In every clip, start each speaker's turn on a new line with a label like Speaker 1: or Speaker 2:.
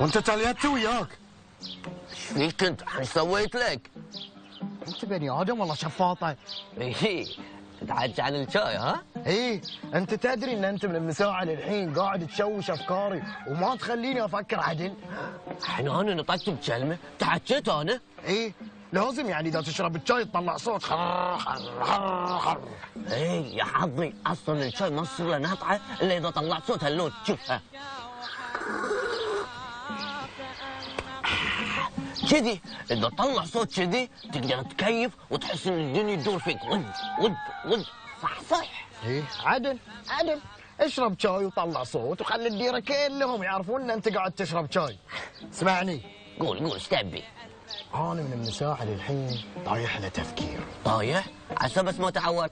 Speaker 1: وانت تاليت وياك؟
Speaker 2: ايش فيك انت؟ ايش سويت لك؟
Speaker 1: انت بني ادم والله شفاطه.
Speaker 2: ايه تحكي عن الشاي ها؟
Speaker 1: ايه، انت تدري ان انت من المساعة للحين قاعد تشوش افكاري وما تخليني افكر عدل؟
Speaker 2: الحين انا نطقت بكلمه، تحكيت انا؟
Speaker 1: ايه، لازم يعني اذا تشرب الشاي تطلع صوت خر خر خر خر.
Speaker 2: ايه يا حظي، اصلا الشاي ما تصير له نطعه الا اذا طلعت صوت هاللون، شوفها كذي. اذا طلع صوت كذي تقدر تكيف وتحس ان الدنيا تدور فيك ود صح صح.
Speaker 1: ايه عدل عدل، اشرب شاي وطلع صوت وخلي الديره كلهم يعرفون ان انت قاعد تشرب شاي. اسمعني،
Speaker 2: قول ايش تبي؟
Speaker 1: انا من المساحه للحين طايح له تفكير.
Speaker 2: طايح؟ عسى بس ما تعود.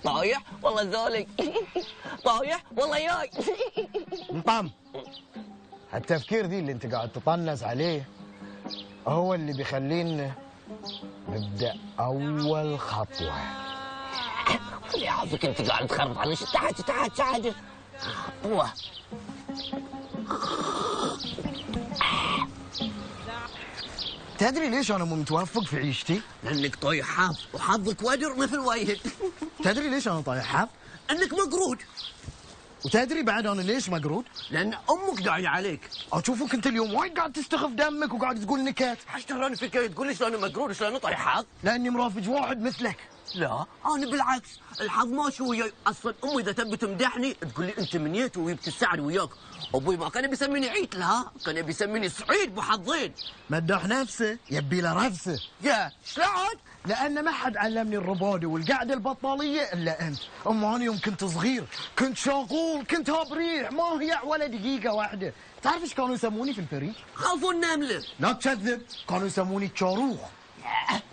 Speaker 2: طايح والله زولك. طايح والله ياي.
Speaker 1: انطم، التفكير ذي اللي انت قاعد تطنز عليه هو اللي بيخلينا نبدا اول خطوه.
Speaker 2: اللي حظك انت قاعد تخرب على ايش؟ تعال خطوه.
Speaker 1: تدري ليش انا مو متوفق في عيشتي؟
Speaker 2: لانك طايح حظ وحظك ودر مثل ويهك.
Speaker 1: تدري ليش انا طايح حظ؟
Speaker 2: انك مقرود.
Speaker 1: وتدري بعد انا ليش مقرود؟
Speaker 2: لان امك داعيه عليك.
Speaker 1: اشوفك انت اليوم وايد قاعد تستخف دمك وقاعد تقول نكات.
Speaker 2: ايش تراني فيك تقول لي شلون مقرود شلون طايح حظ؟
Speaker 1: لاني مرافق واحد مثلك.
Speaker 2: لا انا بالعكس، الحظ ماشي وياي. اصلا امي اذا تبي تمدحني تقول لي انت منيت وجبت السعد وياك. ابوي ما كان بيسميني عيد، لا كان يبي يسميني سعيد بحظين.
Speaker 1: مدح نفسه يبي له رفسه.
Speaker 2: يا شلون؟
Speaker 1: لان ما حد علمني الرباده والقعده البطاليه الا انت. اما انا يوم كنت صغير كنت شغول، كنت هبريح ما هيع ولا دقيقه واحده. تعرف ايش كانوا يسموني في الفريق؟
Speaker 2: خافوا النمله.
Speaker 1: لا تكذب، كانوا يسموني الشاروخ.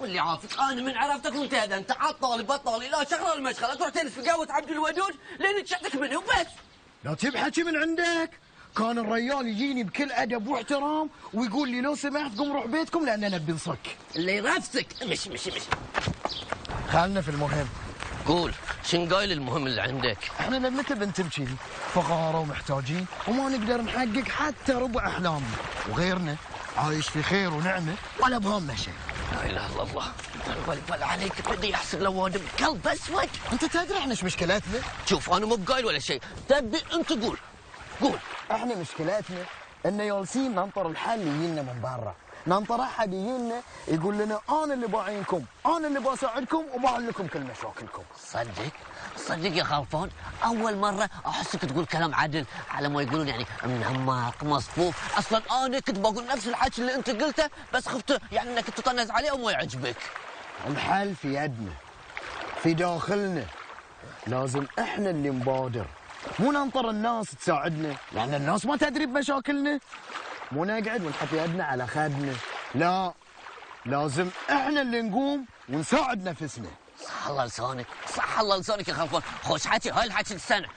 Speaker 2: واللي عافك انا من عرفتك وانت هذا انت عطالي بطالي، لا شغله المشغله تروح تجلس في قهوه عبد الودود لين تشتك منه وبس.
Speaker 1: لا تجيب حكي من عندك. كان الريال يجيني بكل ادب واحترام ويقول لي لو سمحت قم روح بيتكم لان انا بنصك.
Speaker 2: اللي يرفسك. مش
Speaker 1: خلنا في المهم.
Speaker 2: قول شن قايل المهم اللي عندك؟
Speaker 1: احنا لمتى بنتم كذي فقراء ومحتاجين وما نقدر نحقق حتى ربع احلامنا، وغيرنا عايش في خير ونعمه ولا بهم شيء.
Speaker 2: لا اله الا الله. الولد عليك بدي يحسب لوادم كلب اسود.
Speaker 1: انت تدري احنا ايش مشكلتنا؟
Speaker 2: شوف انا مو بقايل ولا شيء، تبي انت قول.
Speaker 1: احنا مشكلتنا ان جالسين ننطر الحل يجينا من برا، ننطر احد يجينا يقول لنا انا اللي بعينكم، انا اللي بساعدكم وبحل لكم كل مشاكلكم.
Speaker 2: صدق يا خلفان، اول مره احسك تقول كلام عدل على ما يقولون يعني منهمك مصفوف. اصلا انا كنت بقول نفس الحكي اللي انت قلته بس خفت يعني انك تطنز عليه وما يعجبك.
Speaker 1: الحل في يدنا، في داخلنا. لازم احنا اللي نبادر، مو ننطر الناس تساعدنا لان الناس ما تدري بمشاكلنا. مو نقعد ونحط يدنا على خدنا، لا لازم احنا اللي نقوم ونساعد نفسنا.
Speaker 2: صح الله لسانك يا خلفان. خوش حكي هاي الحكي السنة.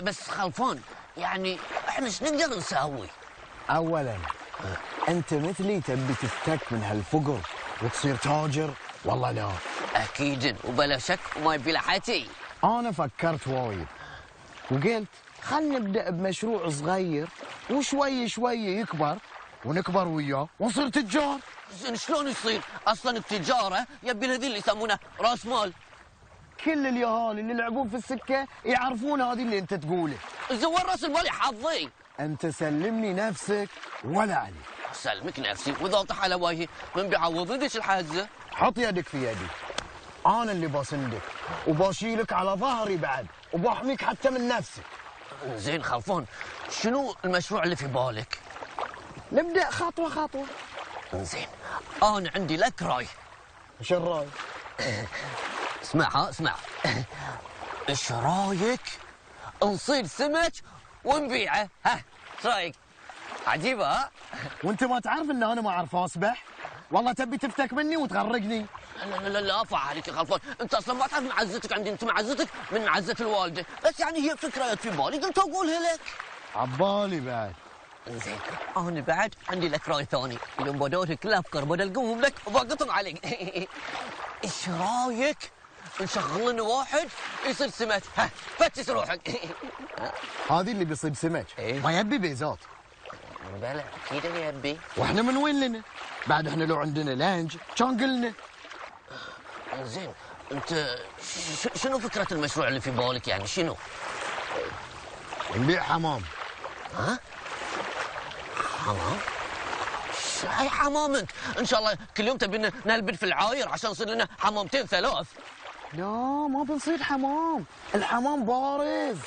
Speaker 2: بس خلفان يعني احنا ايش نقدر نسوي؟
Speaker 1: اولا انت مثلي تبي تفتك من هالفقر وتصير تاجر؟ والله لا.
Speaker 2: اكيد وبلا شك وما يبي له حكي.
Speaker 1: انا فكرت وايد وقلت خلنا نبدا بمشروع صغير وشوي شوي يكبر ونكبر وياه ونصير تجار.
Speaker 2: زين شلون يصير؟ اصلا التجاره يبي له ذي اللي يسمونه راس مال.
Speaker 1: كل اليهال اللي يلعبون في السكه يعرفون هذه اللي انت تقوله.
Speaker 2: زين وين راس المال يا حظي؟
Speaker 1: انت سلمني نفسك ولا عليك.
Speaker 2: سلمك نفسي واذا طاح على وجهي من بيعوضني ديش الحازه؟
Speaker 1: حط يدك في يدي، انا اللي بسندك وبشيلك على ظهري بعد وبحميك حتى من نفسك.
Speaker 2: زين خلفان، شنو المشروع اللي في بالك؟
Speaker 1: نبدا خطوه خطوه.
Speaker 2: زين انا عندي لك راي.
Speaker 1: ايش الراي؟
Speaker 2: اسمع ايش رايك نصيد سمك ونبيعه؟ ها ايش رايك؟ عجيبه ها؟
Speaker 1: وانت ما تعرف ان انا ما اعرف اسبح؟ والله تبي تفتك مني وتغرقني.
Speaker 2: لا افا عليك يا خلفان، انت اصلا ما تعرف معزتك عندي، انت معزتك من معزه الوالده، بس يعني هي فكره في بالي قلت اقولها لك.
Speaker 1: عبالي بعد.
Speaker 2: زين انا بعد عندي لك راي ثاني، اليوم بدورك الافكار بدل قوم لك وبقطن عليك. ايش رايك نشغل لنا واحد يصيد سمك؟ ها فتش روحك.
Speaker 1: هذه اللي بيصيد سمك
Speaker 2: إيه؟
Speaker 1: ما يبي بيزات.
Speaker 2: بلى اكيد يا ابي.
Speaker 1: واحنا من وين لنا؟ بعد احنا لو عندنا لانج كان قلنا.
Speaker 2: زين انت شنو فكره المشروع اللي في بالك يعني شنو؟
Speaker 1: نبيع حمام.
Speaker 2: ها؟ حمام؟ هاي حمام انت؟ ان شاء الله كل يوم تبينا نلبد في العاير عشان يصير لنا حمامتين ثلاث.
Speaker 1: لا ما بنصيد حمام، الحمام بارز.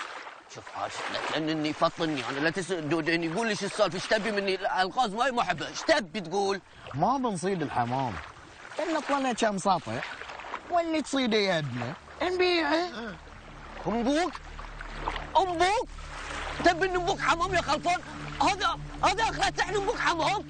Speaker 2: شوف حاج لا تأنني فطني انا لا تسدودني يقول لي شو السالفه ايش تبي مني الغاز ماي ما احبه ايش تبي تقول؟
Speaker 1: ما بنصيد الحمام، نطلع لنا كم سطح واللي تصيده يدنا نبيعه.
Speaker 2: انبوك؟ انبوك؟ تبي نبوك حمام يا خلفان؟ هذا اخرته احنا نبوك حمام؟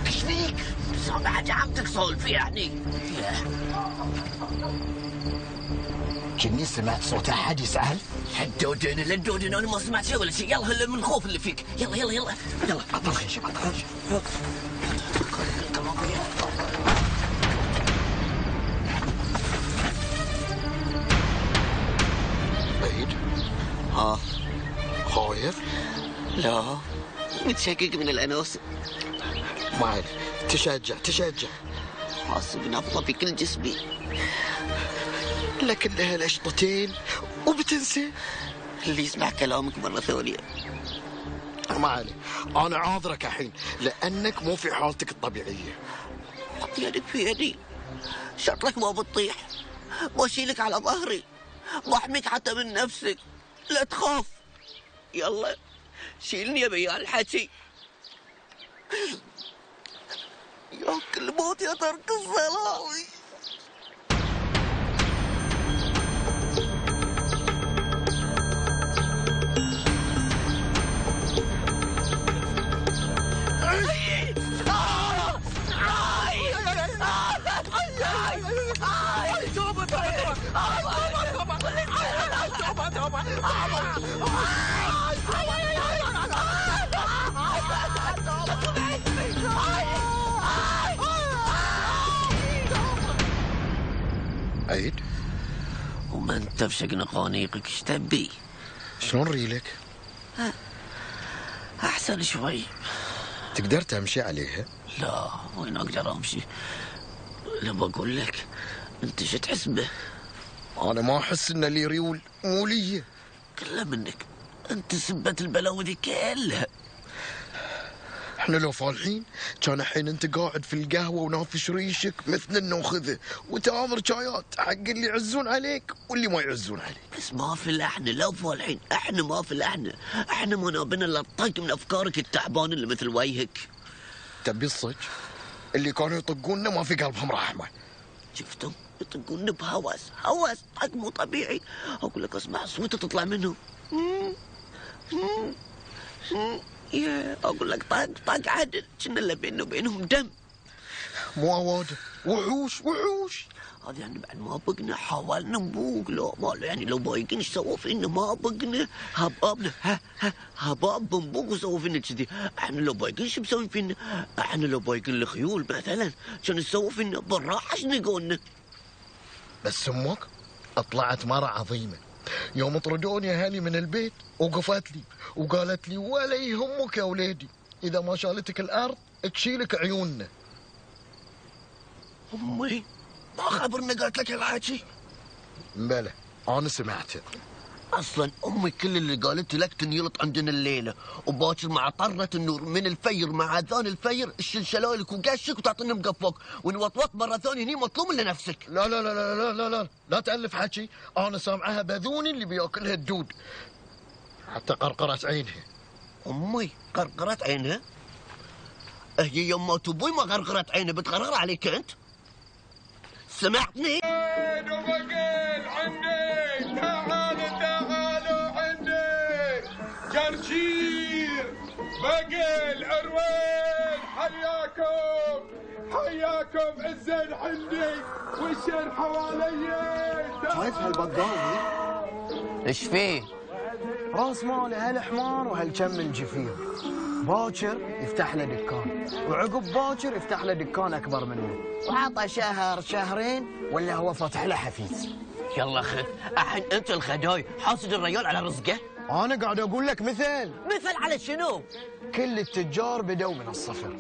Speaker 2: ايش فيك؟ بعد عم تسولف يعني؟
Speaker 1: كني سمعت صوت احد يسأل.
Speaker 2: الدودين لا الدودين انا ما سمعت شيء ولا شيء. يلا هلا من الخوف اللي فيك. يلا يلا يلا يلا عطنا خشب عطنا خشب.
Speaker 1: عيد.
Speaker 2: ها
Speaker 1: خايف؟
Speaker 2: لا متشكك من الانوثه.
Speaker 1: ما عليك تشجع.
Speaker 2: حاسس بنفضه في كل جسمي.
Speaker 1: لكن لها الاشطتين وبتنسى.
Speaker 2: اللي يسمع كلامك مره ثانيه.
Speaker 1: ما عليك انا عاذرك الحين لانك مو في حالتك الطبيعيه.
Speaker 2: حط يدك في يدي. شطرك ما بتطيح. بشيلك على ظهري. بحميك حتى من نفسك. لا تخاف. يلا شيلني يا بيا الحكي. يا كل موت يا ترك الصلاوي.
Speaker 1: عيد.
Speaker 2: وما انت بشق نقانيقك ايش تبي؟
Speaker 1: شلون ريلك؟
Speaker 2: احسن شوي.
Speaker 1: تقدر تمشي عليها؟
Speaker 2: لا وين اقدر امشي؟ لا بقول لك انت شو تحس به؟
Speaker 1: انا ما احس ان لي ريول مو لي.
Speaker 2: كلها منك. انت سبت البلاوي ذي كلها.
Speaker 1: احنا لو فالحين كان الحين انت قاعد في القهوه ونافش ريشك مثل ناخذه وتامر شايات حق اللي يعزون عليك واللي ما يعزون عليك.
Speaker 2: بس ما في الاحنا لا فالحين احنا ما في الاحنا. احنا ما نابنا الا الطق من افكارك التعبان اللي مثل وجهك.
Speaker 1: تبي الصج؟ اللي كانوا يطقوننا ما في قلبهم رحمه.
Speaker 2: شفتم؟ يطقون بهوس هوس طق مو طبيعي. اقول لك اسمع صوته تطلع منهم. يا اقول لك طق عدل كنا اللي بيننا وبينهم دم.
Speaker 1: مو اوادم وحوش.
Speaker 2: هذا يعني بعد ما بقنا حاولنا نبوق لو ما يعني لو بايقين ايش سووا فينا ما بقنا هبابنا هباب بنبوق وسووا فينا كذي. احنا لو بايقين ايش مسوي فينا؟ احنا لو بايقين الخيول مثلا كانوا يسووا فينا بالراحه ايش نقولنا؟
Speaker 1: بس امك طلعت مرة عظيمة. يوم طردوني اهلي من البيت وقفت لي وقالت لي ولا يهمك يا وليدي اذا ما شالتك الارض تشيلك عيوننا.
Speaker 2: امي ما خبرنا قالت لك هالحكي؟
Speaker 1: بلى انا سمعته.
Speaker 2: اصلا امي كل اللي قالته لك تنيلط عندنا الليله وباكر مع طره النور من الفير مع اذان الفير الشلشلالك وقشك وتعطينا مقفوك ونوطوط مره ثانيه هني مطلوب لنفسك.
Speaker 1: لا لا لا لا لا لا لا لا تالف حكي. انا سامعها بذوني اللي بياكلها الدود حتى قرقرت عينها.
Speaker 2: امي قرقرت عينها؟ هي يما ابوي ما قرقرت عينها بتقرر عليك انت؟ سمعتني؟
Speaker 3: وبقيل عندي تعالوا عندي جرجير بقيل عروين حياكم الزين عندي والشر حوالي.
Speaker 1: شايف هالبقال
Speaker 2: ايش فيه؟
Speaker 1: راس ماله هالحمار وهالكم من جفير. باكر يفتح له دكان، وعقب باكر يفتح له دكان اكبر منه، وعطى شهر شهرين ولا هو فتح له حفيز.
Speaker 2: يلا خذ، الحين انت الخداي حاسد الرجال على رزقه؟
Speaker 1: انا قاعد اقول لك مثل
Speaker 2: على شنو؟
Speaker 1: كل التجار بدوا من الصفر،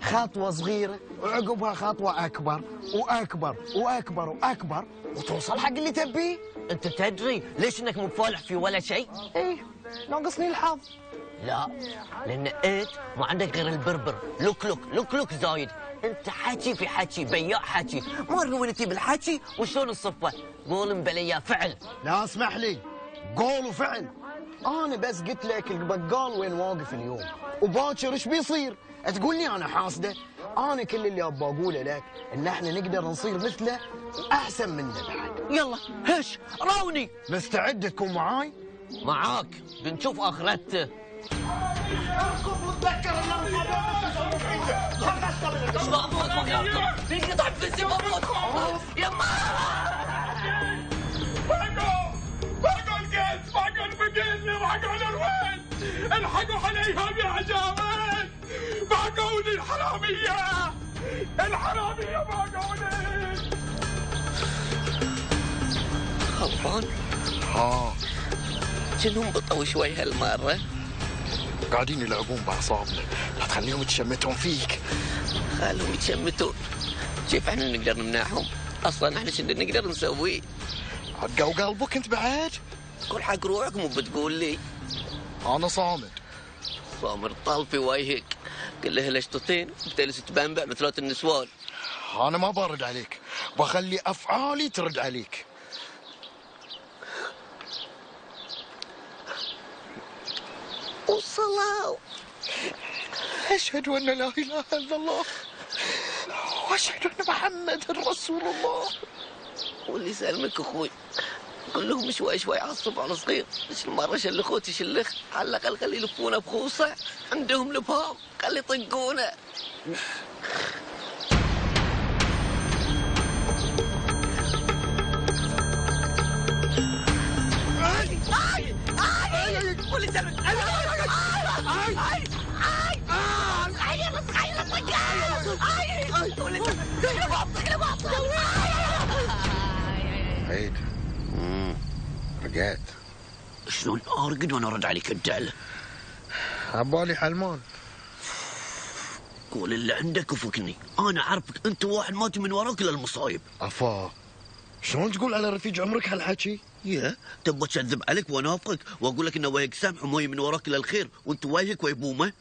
Speaker 1: خطوه صغيره وعقبها خطوه اكبر واكبر واكبر واكبر وتوصل حق اللي تبيه.
Speaker 2: انت تدري ليش انك مو فالح في ولا شيء؟
Speaker 1: ايه ناقصني الحظ.
Speaker 2: لا، لان انت ما عندك غير البربر، لوك زايد. انت حكي في حكي، بياع حكي، مره وين تجيب الحكي وشلون الصفه؟ قول مبليا فعل.
Speaker 1: لا اسمح لي، قول وفعل. انا بس قلت لك البقال وين واقف اليوم، وباكر ايش بيصير؟ تقول لي انا حاسده؟ انا كل اللي ابغى اقوله لك ان احنا نقدر نصير مثله واحسن منه بعد.
Speaker 2: يلا هش راوني.
Speaker 1: مستعد تكون معاي؟
Speaker 2: معاك، بنشوف اخرته.
Speaker 3: اركض وتذكر ان
Speaker 2: مبروك بينقطع الفلسي. مبروك يما.
Speaker 3: باقوا القيس، باقوا البقيل، باقوا الوين، الحقوا عليها يا جامد، باقوا لي الحراميه باقوا لي.
Speaker 2: خلفان
Speaker 1: ها
Speaker 2: شنهم بطوا شوي هالمره؟
Speaker 1: قاعدين يلعبون باعصابنا، لا تخليهم يتشمتون فيك.
Speaker 2: خلهم يتشمتون، كيف احنا نقدر نمنعهم؟ اصلا احنا شنو نقدر نسوي؟
Speaker 1: عقوا قلبك انت بعد؟
Speaker 2: قول حق روحك مو بتقول لي.
Speaker 1: انا صامد.
Speaker 2: صامر طال في وجهك، قل له لشطتين بتجلس تبنبع مثلات النسوان.
Speaker 1: انا ما برد عليك، بخلي افعالي ترد عليك.
Speaker 2: والصلاة
Speaker 1: اشهد ان لا اله الا الله واشهد ان محمد رسول الله.
Speaker 2: واللي يسلمك اخوي، قل لهم شوي عصب على صغير، مش المره شلخوه تشلخ، على الاقل خلي يلفونه بخوصه، عندهم لبهام خلي يطقونه. واللي يسلمك
Speaker 1: عيد رقعت.
Speaker 2: شلون ارقد وانا ارد عليك الدعله؟
Speaker 1: عبالي حلمان.
Speaker 2: قول اللي عندك وفكني، انا اعرفك انت واحد مات من وراك للمصايب.
Speaker 1: افا شلون تقول على رفيج عمرك هالحكي؟
Speaker 2: يا تبغى اكذب عليك وانافقك واقول لك انه وجهك سامح وماي من وراك للخير وانت وجهك ويا بومه؟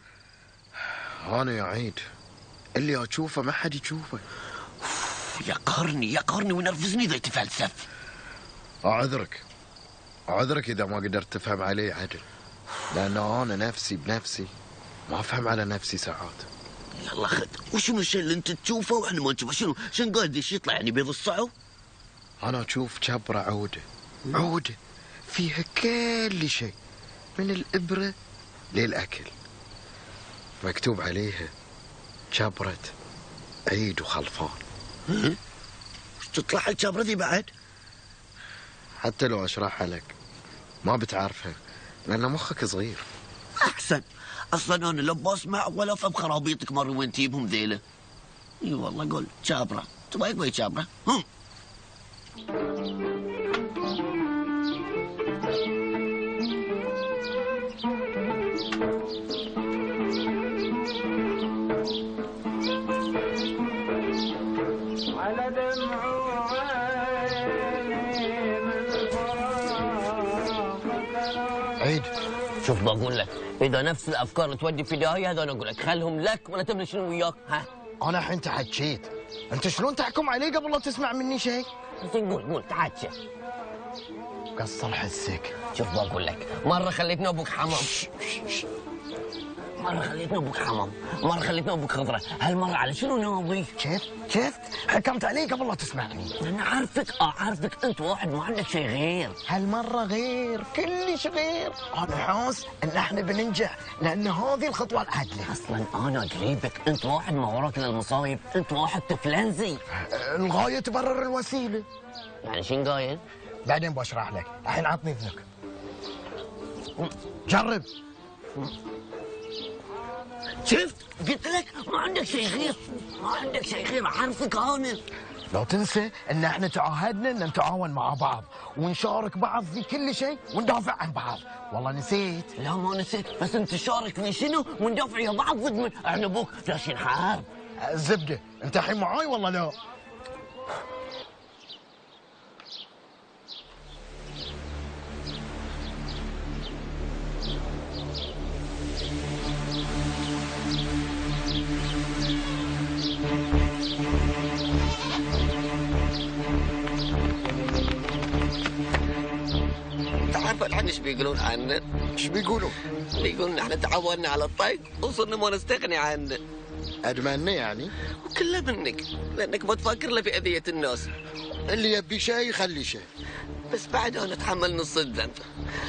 Speaker 1: انا يا عيد اللي اشوفه ما حد يشوفه.
Speaker 2: يقهرني وينرفزني اذا يتفلسف.
Speaker 1: اعذرك اذا ما قدرت تفهم علي عدل، لان انا نفسي بنفسي ما افهم على نفسي ساعات.
Speaker 2: يلا خذ، وشنو الشيء اللي انت تشوفه واحنا ما نشوفه؟ شنو قاعد يطلع يعني بيض الصعو؟
Speaker 1: انا اشوف جبره عوده فيها كل شيء من الابره للاكل، مكتوب عليها جبره عيد وخلفان.
Speaker 2: وش تطلع الجبره ذي بعد؟
Speaker 1: حتى لو اشرحها لك ما بتعرفها لان مخك صغير.
Speaker 2: احسن، اصلا انا لا بسمع ولا افهم خرابيطك مره وين تجيبهم ذيله. اي والله قول جابره، تبغى وين جابره؟
Speaker 3: على دمع عيني من
Speaker 1: عيد
Speaker 2: شوف بقول لك، اذا نفس الافكار اللي تودي في داهيه هذا انا اقول لك خلهم لك ولا تبني شنو وياك. ها
Speaker 1: انا الحين تحكيت، انت شلون تحكم علي قبل لا تسمع مني شيء؟
Speaker 2: قول تعال.
Speaker 1: قصر حسك.
Speaker 2: شوف بقول لك، مره خليتنا ابوك حمام، مرة خليتنا ابوك حمام، مرة خليتنا ابوك خضرة، هالمرة على شنو ناوي؟
Speaker 1: كيف حكمت علي قبل لا تسمعني؟
Speaker 2: انا عارفك انت واحد ما عندك شيء غير.
Speaker 1: هالمرة غير، كلش غير. انا حاس ان احنا بننجح لان هذه الخطوة العادلة.
Speaker 2: اصلا انا قريبك، انت واحد ما وراك للمصايب، انت واحد تفلنزي.
Speaker 1: الغاية تبرر الوسيلة.
Speaker 2: يعني شنو قايل؟
Speaker 1: بعدين بشرح لك، الحين عطني اذنك. جرب.
Speaker 2: شفت؟ قلت لك ما عندك شيء غير، ما عندك شيء غير، اعرفك انا.
Speaker 1: لا تنسى ان احنا تعاهدنا ان نتعاون مع بعض ونشارك بعض في كل شيء وندافع عن بعض. والله نسيت؟
Speaker 2: لا ما نسيت، بس انت تشارك في شنو وندافع يا بعض ضد من؟ احنا ابوك داشين حرب.
Speaker 1: الزبده، انت الحين معاي والله لا؟
Speaker 2: تعرف الحين ايش بيقولون عننا؟
Speaker 1: ايش بيقولون؟
Speaker 2: بيقولون احنا تعودنا على الطق وصرنا ما نستغني عنه.
Speaker 1: ادمنا يعني؟
Speaker 2: وكله منك، لانك ما تفكر له في اذيه الناس.
Speaker 1: اللي يبي شيء يخلي شيء.
Speaker 2: بس بعد انا اتحمل نص الذنب،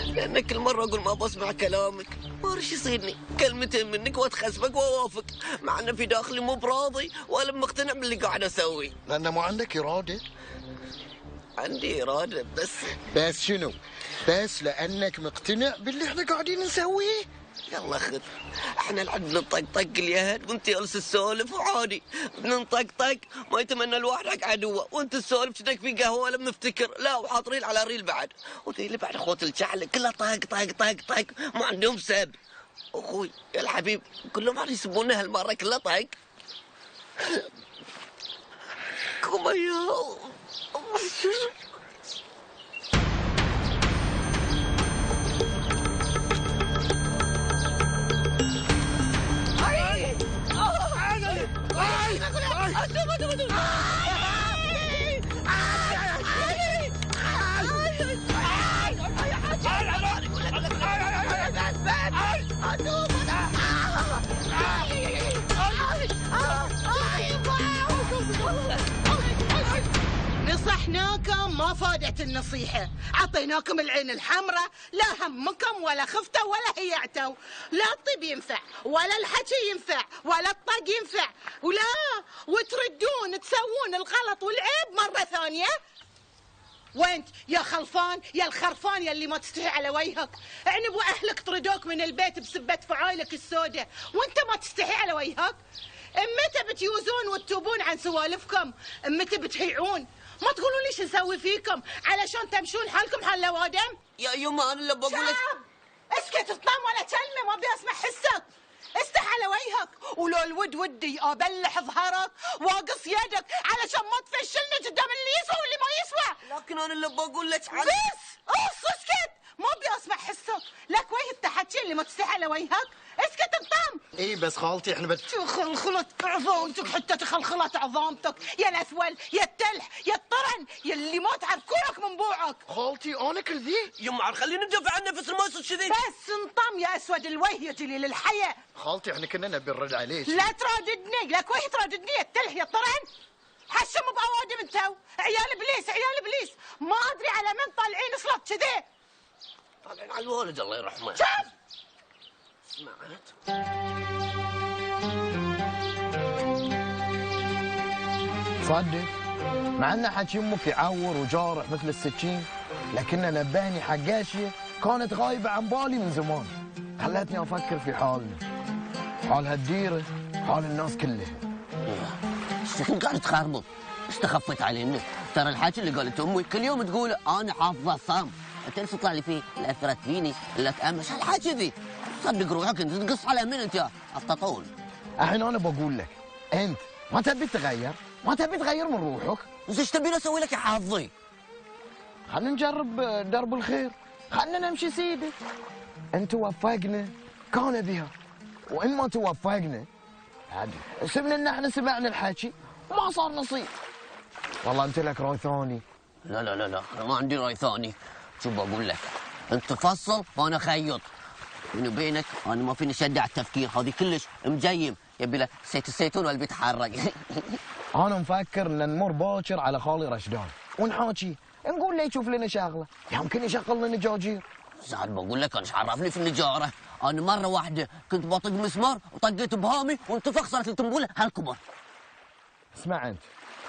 Speaker 2: لانك كل مره اقول ما بسمع كلامك، ما رش يصيرني كلمتين منك واتخسبك واوافق، مع ان في داخلي مو براضي ولا مقتنع باللي قاعد اسويه.
Speaker 1: لانه ما عندك اراده.
Speaker 2: عندي اراده
Speaker 1: بس شنو؟ بس لانك مقتنع باللي احنا قاعدين نسويه.
Speaker 2: يلا خذ، احنا الحين بنطقطق اليهد وانت جالس تسولف وعادي بنطقطق، ما يتمنى الواحد حق عدوه، وانت تسولف كأنك في قهوه ولا مفتكر، لا وحاط ريل على ريل بعد، وذي اللي بعد اخوة الجعل كلها طق طق طق طق، ما عندهم سب. اخوي يا الحبيب كلهم عاد يسبونه هالمره كلها طق. كوميا
Speaker 4: نصحناكم ما فادت النصيحة، عطيناكم العين الحمراء، لا همكم ولا خفتوا ولا هيعتوا، لا الطيب ينفع ولا الحكي ينفع ولا الطق ينفع، وتردون تسوون الغلط والعيب مرة ثانية. وانت يا خلفان يا الخرفان يا اللي ما تستحي على وجهك، عنب واهلك طردوك من البيت بسبة فعايلك السوداء وانت ما تستحي على وجهك. امتى بتيوزون وتتوبون عن سوالفكم؟ امتى بتهيعون؟ ما تقولوا ليش نسوي فيكم علشان تمشون حالكم حال لوادم؟
Speaker 2: يا يما انا اللي بقول لك.
Speaker 4: اسكت اطلام ولا كلمه، ما بدي اسمع حسك. استح على وجهك، ولو الود ودي ابلح ظهرك واقص يدك علشان ما تفشلني قدام اللي يسوى واللي ما يسوى.
Speaker 2: لكن انا اللي بقول لك
Speaker 4: بس اسكت، ما بدي اسمع حسك، لك وجه التحكي اللي ما تستحي على وجهك. اسكت انطام.
Speaker 1: اي بس خالتي احنا
Speaker 4: تخلخلت عظامتك، حتى تخلخلت عظامتك يا الاسول يا التلح يا الطرن يا اللي ما تعرف كورك من بوعك.
Speaker 1: خالتي انا كل ذي؟
Speaker 2: يما خلينا ندافع عن نفس ما يصير كذي.
Speaker 4: بس انطم يا اسود الوجه يا جليل الحياه.
Speaker 1: خالتي احنا كنا نبي نرد عليك.
Speaker 4: لا تراددني، لك وجه تراددني يا التلح يا الطرن. حشم باوادم انتو، عيال ابليس عيال ابليس، ما ادري على من طالعين صلت كذي.
Speaker 2: طالعين على الوالد الله يرحمه.
Speaker 4: شوف
Speaker 2: سمعت؟
Speaker 1: صدق مع ان حكي امك يعور وجارح مثل السكين، لكنها نبهني حقاشيه كانت غايبه عن بالي من زمان، خلتني افكر في حالنا، حال هالديره، حال الناس كلها.
Speaker 2: شكل قاعد تخربط، ايش تخفيت علينا؟ ترى الحكي اللي قالت امي كل يوم تقول انا حافظه الصم، انت ايش تطلع لي فيه؟ لا اثرت فيني الا تامش الحكي ذي، صدق روحك انت تقص على من انت يا افطاطون.
Speaker 1: الحين انا بقول لك انت ما تبي تغير، ما تبي تغير من روحك،
Speaker 2: بس ايش تبيني اسوي لك يا حظي؟
Speaker 1: خلينا نجرب درب الخير، خلينا نمشي سيدي. ان توفقنا كان بها، وان ما توفقنا عاد سبنا ان احنا سمعنا الحكي وما صار نصيب. والله انت لك راي ثاني.
Speaker 2: لا لا لا لا انا ما عندي راي ثاني. شوف بقول لك انت فصل وانا خيط، بيني وبينك انا ما فيني شد على التفكير، هذه كلش مجيم، يبي له زيت الزيتون ولا بيتحرق.
Speaker 1: انا مفكر ان نمر باكر على خالي رشدان ونحاكي، نقول له يشوف لنا شغله، يمكن يشغل لنا جاجير.
Speaker 2: زاد بقول لك انا ايش عرفني في النجاره؟ انا مره واحده كنت بطق مسمار وطقيت بهامي وانتفخ صارت التنبوله هالكبر.
Speaker 1: اسمع انت،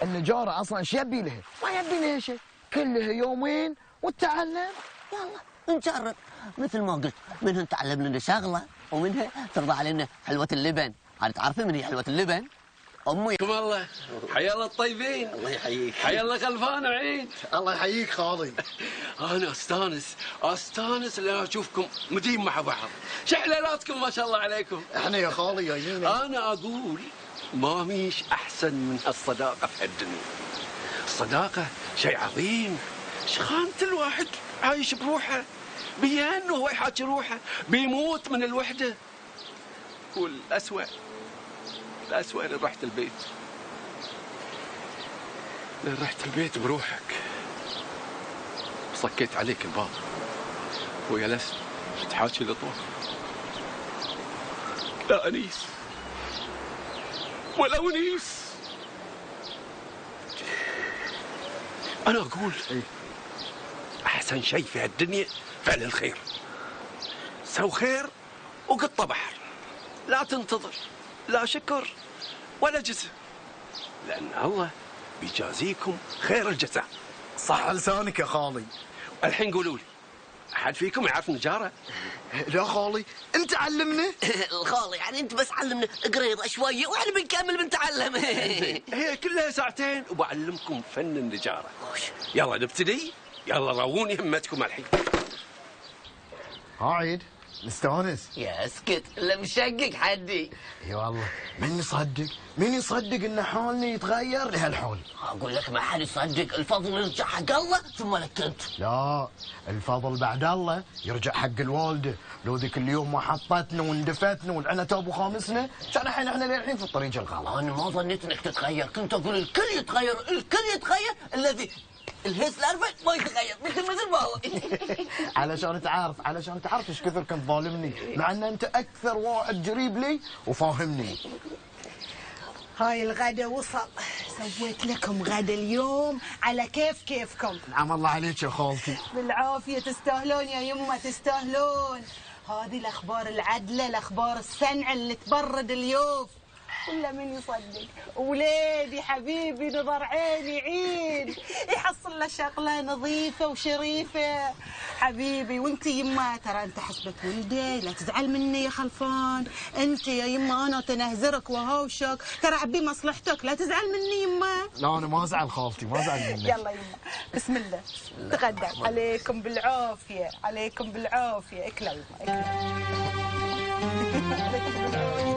Speaker 1: النجاره اصلا ايش يبي لها؟ ما يبي لها شيء، كلها يومين والتعلم.
Speaker 2: يلا نجرب. مثل ما قلت، منها تعلم لنا شغله ومنها ترضى علينا حلوه اللبن. هذه تعرفين من هي حلوه اللبن؟ امي.
Speaker 3: حياكم الله، حيا الله الطيبين.
Speaker 2: الله يحييك.
Speaker 3: حيا الله خلفان وعيد.
Speaker 1: الله يحييك خالي.
Speaker 3: انا استانس لا اشوفكم مدين مع بعض. شحلالاتكم ما شاء الله عليكم.
Speaker 1: احنا يا خالي جايين.
Speaker 3: انا اقول ما ميش احسن من الصداقه في هالدنيا. الصداقه شيء عظيم. شخانة الواحد عايش بروحه، بيان وهو يحاكي روحه، بيموت من الوحده. والاسوأ إن رحت البيت. لين رحت البيت بروحك صكيت عليك الباب وجلست تحاكي لطوف. لا أنيس ولا ونيس. أنا أقول أحسن شيء في هالدنيا فعل الخير. سو خير وقط بحر، لا تنتظر لا شكر ولا جزاء، لأن الله بيجازيكم خير الجزاء.
Speaker 1: صح لسانك يا خالي.
Speaker 3: الحين قولوا لي، أحد فيكم يعرف نجارة؟
Speaker 1: لا خالي، أنت علمنا.
Speaker 2: الخالي يعني انت بس علمنا قريضه شويه واحنا بنكمل بنتعلم.
Speaker 3: هي كلها ساعتين وبعلمكم فن النجارة. يلا نبتدي، يلا رووني همتكم الحين.
Speaker 1: عيد نستانس.
Speaker 2: يا اسكت، لا مشقق حدي.
Speaker 1: اي والله، من يصدق ان حالنا يتغير لهالحول.
Speaker 2: اقول لك ما حد يصدق، الفضل يرجع حق الله ثم لك انت.
Speaker 1: لا، الفضل بعد الله يرجع حق الوالده. لو ذيك اليوم ما حطتنا واندفتنا والعنتاب وخامسنا كان الحين احنا للحين في الطريق الغلط.
Speaker 2: انا ما ظنيت انك تتغير، كنت اقول الكل يتغير الذي الهيس الاربع ما يتغير مثل ما هو.
Speaker 1: علشان تعرف ايش كثر كنت ظالمني، مع ان انت اكثر واحد قريب لي وفاهمني.
Speaker 4: هاي الغدا وصل، سويت لكم غدا اليوم على كيفكم.
Speaker 1: نعم الله عليك يا خالتي.
Speaker 4: بالعافية، تستاهلون يا يمه تستاهلون. هذه الاخبار العدله، الاخبار السنعه اللي تبرد اليوف. ولا من يصدق وليدي حبيبي نظر عيني عيد يحصل له شغله نظيفه وشريفه حبيبي. وانت يما ترى انت حسبة ولدي، لا تزعل مني يا خلفان. انت يا يما انا تنهزرك وهوشك، ترى عبي مصلحتك، لا تزعل مني يما.
Speaker 1: لا انا ما ازعل خالتي، ما ازعل منك.
Speaker 4: يلا يما بسم الله تغدى. عليكم بالعافيه، عليكم بالعافيه. اكلوا يما اكلوا. عليكم بالعافية.